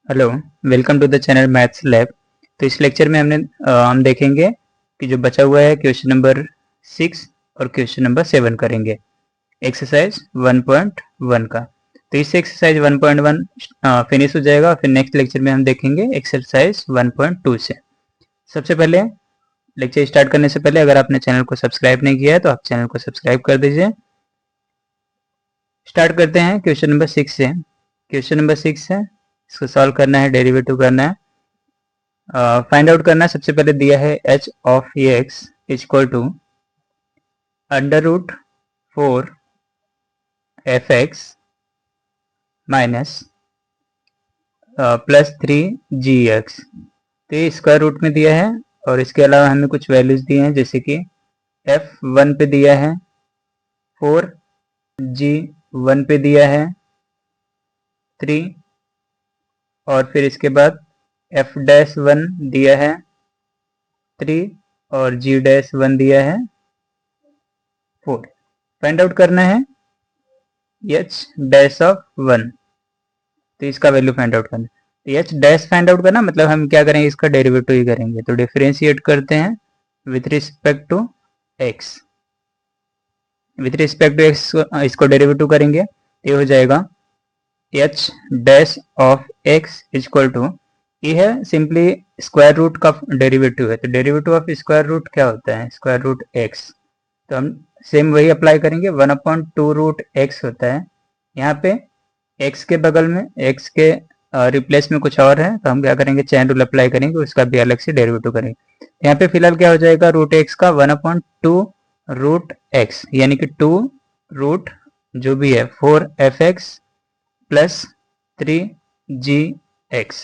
Hello, welcome to the channel maths lab. तो इस lecture में हम देखेंगे कि जो बचा हुआ है क्वेश्चन नंबर 6 और क्वेश्चन नंबर 7 करेंगे एक्सरसाइज 1.1 का। तो इससे एक्सरसाइज 1.1 फिनिश हो जाएगा और फिर नेक्स्ट लेक्चर में हम देखेंगे एक्सरसाइज 1.2 से। सबसे पहले लेक्चर स्टार्ट करने से पहले अगर आपने चैनल को सब्सक्राइब नहीं किया है तो आप चैनल को सब्सक्राइब कर दीजिए। स्टार्ट करते हैं क्वेश्चन नंबर 6 से। क्वेश्चन नंबर 6 है, इसको सॉल्व करना है, डेरिवेटिव करना है, फाइंड आउट करना है। सबसे पहले दिया है h of x equal to under root 4 f x minus plus 3 g x. तो ये स्क्वायर रूट में दिया है और इसके अलावा हमें कुछ वैल्यूज दिए हैं, जैसे कि f1 पे दिया है 4, g1 पे दिया है 3 और फिर इसके बाद f-1 दिया है 3 और g-1 दिया है 4। फाइंड आउट करना है h डैश ऑफ 1, तो इसका वैल्यू फाइंड आउट करना है। h डैश फाइंड आउट करना मतलब हम क्या करेंगे, इसका डेरिवेटिव ही करेंगे। तो डिफरेंशिएट करते हैं with respect to x, with respect to x इसको डेरिवेटिव करेंगे। ये हो जाएगा h dash of x equal to, ये है सिंपली स्क्वायर रूट का डेरिवेटिव है। तो डेरिवेटिव ऑफ स्क्वायर रूट क्या होता है, स्क्वायर रूट x। तो हम सेम वही अप्लाई करेंगे, 1/2 रूट x होता है। यहाँ पे x के बगल में x के रिप्लेस में कुछ और है, तो हम क्या करेंगे, चैन रूल अप्लाई करेंगे, उसका भी अलग से डेरिवेटिव करेंगे। यहाँ पे फिलहाल क्या हो जाएगा, रूट x का 1/2 रूट x, यानी कि 2 रूट जो भी है 4f(x) प्लस 3g(x)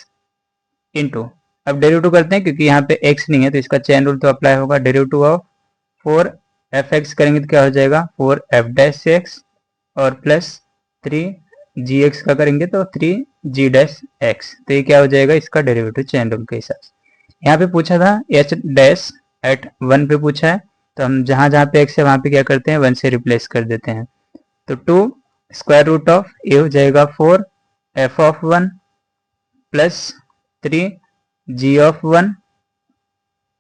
इंटू, अब डेरिवेटिव करते हैं क्योंकि यहाँ पे x नहीं है तो इसका चैन रूल तो अप्लाई होगा। डेरिवेटिव ऑफ 4f(x) करेंगे तो क्या हो जाएगा, 4f(x) और प्लस 3gx का करेंगे तो 3g(x). तो ये क्या हो जाएगा, इसका डेरिवेटिव चैन रूल के हिसाब से। यहाँ पे पूछा था h डैश एट 1 पे पूछा है, तो हम जहाँ जहाँ पे x है वहाँ पे क्या करते हैं, 1 से रिप्लेस कर देते हैं। तो 2 स्क्वायर रूट ऑफ ए हो जाएगा 4f(1) प्लस 3g(1)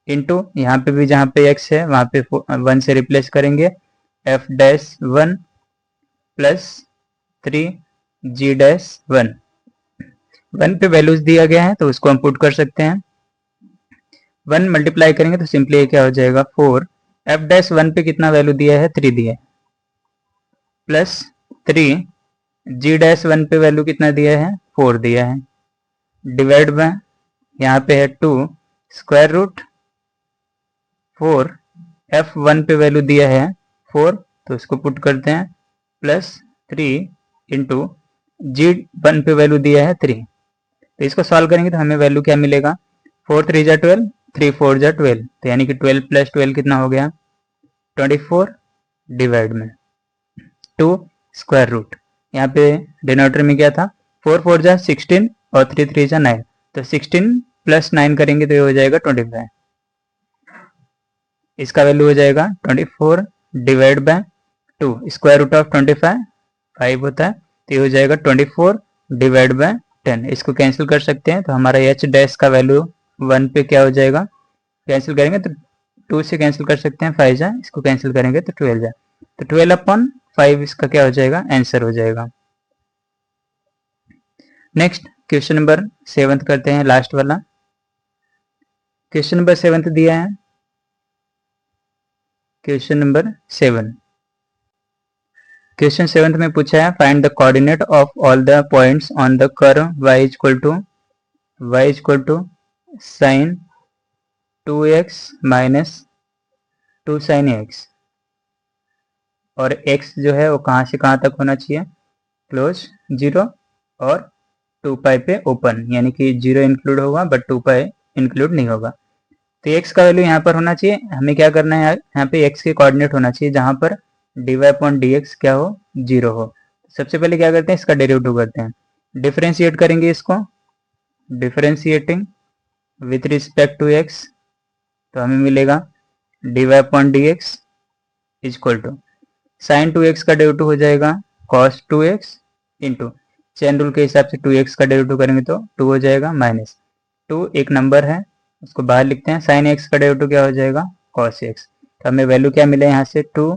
इंटू, यहाँ पे भी जहाँ पे x है वहाँ पे 1 से रिप्लेस करेंगे, f(1) प्लस 3g(1). 1 पे वैल्यूज दिया गया है तो उसको हम पुट कर सकते हैं। 1 मल्टीप्लाई करेंगे तो सिंपली ये क्या हो जाएगा, 4 f(1) पे कितना वैल्यू दिया है, 3 दिया है, प्लस 3g(1) पे वैल्यू कितना दिया है, 4 दिया है, डिवाइड बाय यहाँ पे है 2 स्क्वायर रूट 4 f(1) पे वैल्यू दिया है 4, तो इसको पुट करते हैं, प्लस 3 इंटू g1 पे वैल्यू दिया है 3। तो इसको सॉल्व करेंगे तो हमें वैल्यू क्या मिलेगा, 4 3 जा 12, 3 4 जा 12, तो यानी कि 12 प्लस 12 कितना हो गया, 24 डिवाइड में 2 स्क्वायर रूट, यहाँ पे डिनोमिनेटर में क्या था, 4 4 जा 16 और 3 3 जा 9, तो 16 प्लस 9 करेंगे तो ये हो जाएगा 25। इसका वैल्यू हो जाएगा 24 divide by 2, square root of 25 5 होता है, तो ये हो जाएगा 24 डिवाइड बाय 10। इसको कैंसिल कर सकते हैं, तो हमारा h डैश का वैल्यू 1 पे क्या हो जाएगा, कैंसिल करेंगे तो 2 से कैंसिल कर सकते हैं, 5 जा, इसको कैंसिल करेंगे तो 12 जा, तो 12/5 इसका क्या हो जाएगा, आंसर हो जाएगा। नेक्स्ट क्वेश्चन नंबर 7 करते हैं, लास्ट वाला क्वेश्चन नंबर 7 दिया है। क्वेश्चन नंबर 7, क्वेश्चन 7 में पूछा है, find the coordinate of all the points on the curve y equal to sine 2x minus 2 sine x, और x जो है वो कहाँ से कहाँ तक होना चाहिए, क्लोज 0 और 2 पाई पे ओपन, यानी कि 0 इंक्लूड होगा बट 2 पाई इंक्लूड नहीं होगा। तो x का वैल्यू यहाँ पर होना चाहिए, हमें क्या करना है, यहाँ पे x के कोऑर्डिनेट होना चाहिए जहाँ पर dy/dx क्या हो, 0 हो। सबसे पहले क्या करते हैं, इसका डेरिवेटिव करते हैं, डिफरेंशिएट करेंगे इसको, differentiating with respect to x, तो हमें मिलेगा dy/dx equal to sine 2x का डेरिवेटिव हो जाएगा cos 2x into chain rule के हिसाब से 2x का डेरिवेटिव करेंगे तो 2 हो जाएगा, माइनस 2 एक नंबर है उसको बाहर लिखते हैं, साइन x का डेरिवेटिव क्या हो जाएगा, cos x। तो हमें वैल्यू क्या मिले यहाँ से 2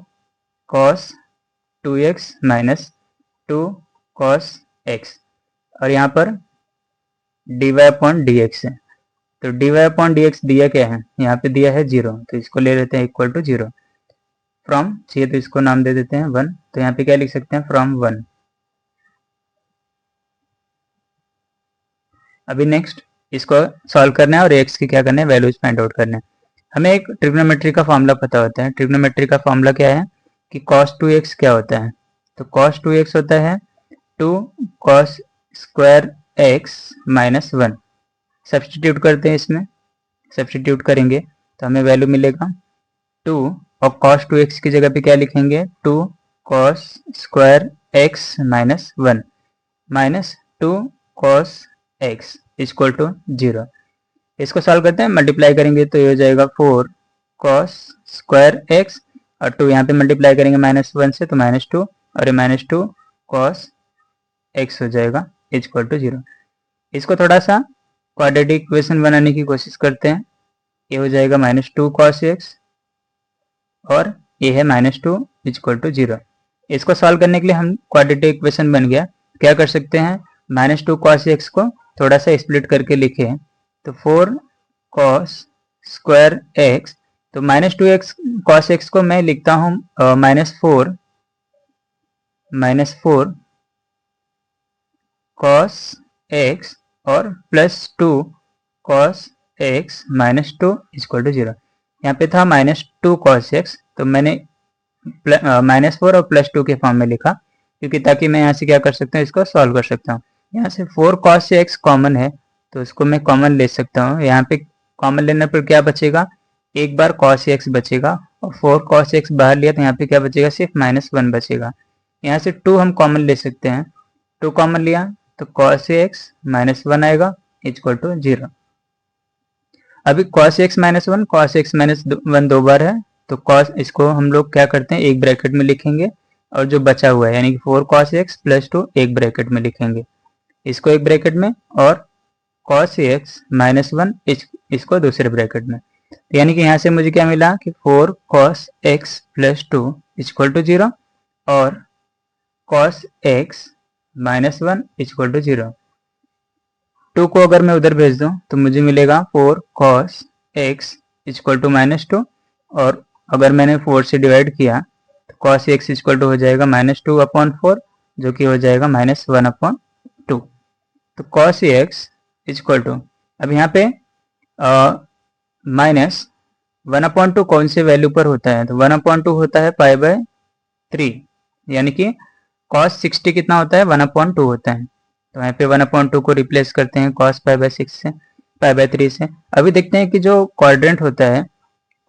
cos 2x minus 2 cos x, और यहाँ पर dy अपॉन dx है। तो dy अपॉन dx दिया क्या है, यहाँ पे दिया है 0, तो इसको ले लेते हैं इक्वल टू 0। फ्रॉम चाहिए तो इसको नाम दे देते हैं 1, तो यहाँ पे क्या लिख सकते हैं, फ्रॉम 1। अभी नेक्स्ट इसको सॉल्व करना है और x की क्या करना है, वैल्यूज फाइंड आउट करना है। हमें एक ट्रिग्नोमेट्री का फॉर्मूला पता होता है। ट्रिग्नोमेट्री का फॉर्मूला क्या है कि cos 2x क्या होता है, तो cos 2x होता है 2 cos square x minus 1। Substitute करते हैं, इसमें सब्सटीट्यूट करेंगे तो हमें वैल्यू मिलेगा 2, और cos 2x की जगह पे क्या लिखेंगे, 2 cos square x minus 1 minus 2 cos x equal to 0। इसको सॉल्व करते हैं, मल्टीप्लाई करेंगे तो ये हो जाएगा 4 cos स्क्वायर x, और 2 यहाँ पे मल्टीप्लाई करेंगे माइनस 1 से तो माइनस 2, और ये माइनस 2 cos x हो जाएगा इक्वल टू 0। इसको थोड़ा सा क्वाड्रेटिक इक्वेशन बनाने की कोशिश करते हैं। ये हो जाएगा माइनस 2 cos x, और ये है माइनस 2 इक्वल टू 0। इसको सॉल्व करने के लिए हम क्वाड्रेटिक इक्वेशन बन गया, क्या कर सकते हैं, माइनस 2 cos x को थोड़ा सा स्प्लिट करके लिखे तो 4 cos स्क्वायर x, तो माइनस 2x cos x को मैं लिखता हूँ माइनस 4 cos x और plus 2 cos x minus 2 equal to 0। यहाँ पे था माइनस 2 cos x, तो मैंने माइनस 4 और प्लस 2 के फॉर्म में लिखा, क्योंकि ताकि मैं यहाँ से क्या कर सकता हूँ, इसको सॉल्व कर सकता हूँ। यहाँ से 4 cos x कॉमन है तो इसको मैं कॉमन ले सकता हूँ। यहाँ पे कॉमन लेने पर क्या बचेगा, एक बार cos x बचेगा, और 4 cos x बाहर लिया तो यहाँ पे क्या बचेगा, सिर्फ माइनस 1 बचेगा। यहाँ से 2 हम कॉमन ले सकते हैं, 2 कॉमन लिया तो cos x माइनस 1 आएगा इक्वल टू 0। अभी cos x minus 1 cos x minus 1 दो बार है, तो cos इसको हम लोग क्या करते हैं, एक ब्रैकेट में लिखेंगे, और जो बचा हुआ है यानी कि 4 cos x प्लस 2 एक ब्रैकेट में लिखेंगे, इसको एक ब्रैकेट में, और cos x माइनस 1 इसको दूसरे ब्रैकेट में। तो यानी कि यहाँ से मुझे क्या मिला कि 4 cos x plus 2 equal to 0, और cos x minus 1 equal to 0। 2 को अगर मैं उधर भेज दूँ तो मुझे मिलेगा 4 cos x equal to minus 2, और अगर मैंने 4 से डिवाइड किया तो cos x इक्वल टू हो जाएगा माइनस 2 अपॉन 4, जो कि हो जाएगा माइनस 1 अपॉन 2। तो cos x इक्वल टू, अब यहाँ पे माइनस 1 अपॉन 2 कौन से वैल्यू पर होता है, तो 1 अपॉन 2 होता है पाई बाय 3, यानी कि cos 60 कितना होता है, 1 अपॉन 2 होता है। तो यहाँ पे 1 अपॉन 2 को रिप्लेस करते हैं cos पाई बाय 6 से, पाई बाय 3 से। अभी देखते हैं कि जो क्वाड्रेंट होता है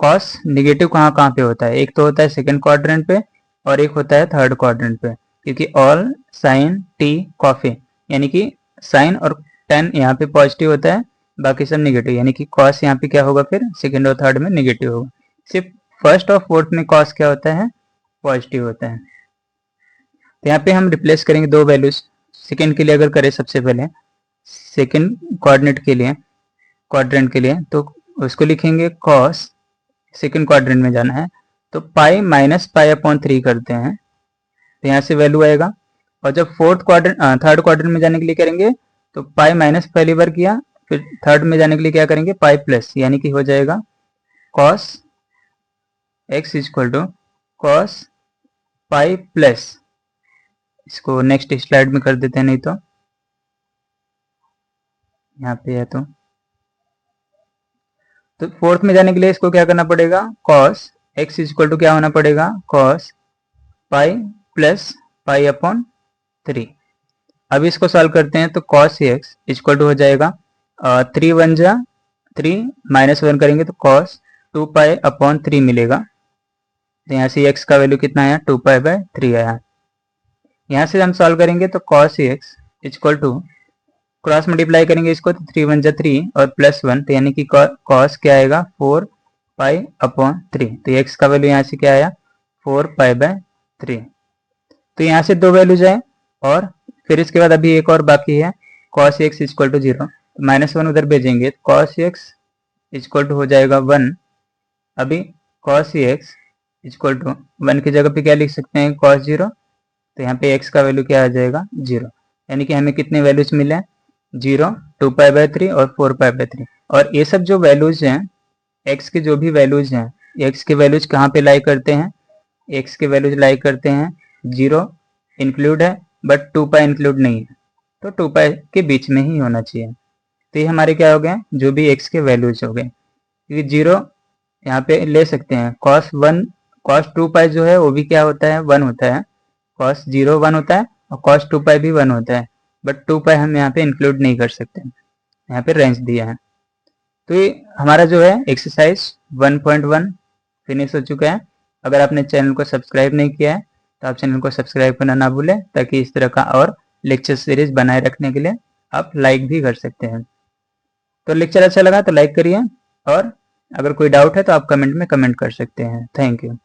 cos निगेटिव कहाँ कहाँ पे होता है, एक तो होता है सेकंड क्वाड्रेंट पे, और एक होता है थर्ड क्वाड्रेंट पे, क्योंकि ऑल साइन टी कॉफी, यानी कि साइन और टेन यहाँ पे पॉजिटिव होता है, बाकी सब निगेटिव, यानी कि cos यहाँ पे क्या होगा, फिर सेकंड और थर्ड में निगेटिव होगा। सिर्फ फर्स्ट और फोर्थ में cos क्या होता है, पॉजिटिव होता है। तो यहाँ पे हम रिप्लेस करेंगे दो वैल्यूज। सेकंड के लिए अगर करें, सबसे पहले सेकंड कोऑर्डिनेट के लिए, क्वाड्रेंट के लिए, तो उसको लिखेंगे cos, सेकंड क्वाड्रेंट में जाना है तो पाई माइनस पाई अपॉन 3 करते हैं, तो यहाँ से वैल्यू आएगा। और जब फोर्थ क्वाड्रेंट थर्ड क्वाड्रेंट में जाने के लिए करेंगे तो पाई माइनस पहली बार किया, फिर थर्ड में जाने के लिए क्या करेंगे, पाई प्लस, यानी कि हो जाएगा cos x equal to cos pi plus, इसको नेक्स्ट स्लाइड में कर देते हैं, नहीं तो यहाँ पे है तो फोर्थ में जाने के लिए इसको क्या करना पड़ेगा, cos x इक्वल टू क्या होना पड़ेगा, cos pi plus pi upon 3। अब इसको सॉल्व करते हैं तो cos x इक्वल टू हो जाएगा 3 1 जा 3 माइनस 1 करेंगे तो cos 2 पाई अपॉन 3 मिलेगा। तो यहाँ से x का वैल्यू कितना आया, 2 पाई बाय 3 आया। यहाँ से हम सॉल्व करेंगे तो cos x equal to cross multiply करेंगे इसको तो 3 1 जा 3 और प्लस 1, तो यानी कि cos क्या आएगा, 4 पाई अपॉन 3। तो x का वैल्यू यहाँ से क्या आया, 4 पाई बाय 3। तो यहाँ से दो वैल्यूज आए, और फिर इसके बाद अभी एक और बाकी है cos x इक्वल टू 0, तो -1 उधर भेजेंगे तो cos x इक्वल टू हो जाएगा 1। अभी cos x इक्वल टू 1 की जगह पे क्या लिख सकते हैं cos 0, तो यहाँ पे x का वैल्यू क्या आ जाएगा 0, यानी कि हमें कितने वैल्यूज मिले 0, 2π/3 और 4π/3। और ये सब जो वैल्यूज हैं x के जो भी वैल्यूज हैं, x के वैल्यूज कहाँ पे लाई करते हैं, x के वैल्यूज लाई करते हैं 0 इंक्लूड है बट 2π इंक्लूड नहीं है, तो 2π के बीच में ही होना चाहिए। तो ये हमारे क्या हो गए जो भी x के वैल्यूज हो गए, क्योंकि 0 यहाँ पे ले सकते हैं। cos 2π जो है वो भी क्या होता है 1 होता है, cos 0 1 होता है और cos 2π भी 1 होता है, बट 2π हम यहाँ पे इंक्लूड नहीं कर सकते, यहाँ पे रेंज दिया है। तो ये हमारा जो है एक्सरसाइज 1.1 फिनिश हो चुका है। अगर आपने चैनल को सब्सक्राइब नहीं किया है तो आप चैनल को सब्सक्राइब करना ना भूलें, ताकि इस तरह का और लेक्चर सीरीज बनाए रखने के लिए आप लाइक भी कर सकते हैं। तो लेक्चर अच्छा लगा तो लाइक करिए, और अगर कोई डाउट है तो आप कमेंट में कमेंट कर सकते हैं। Thank you.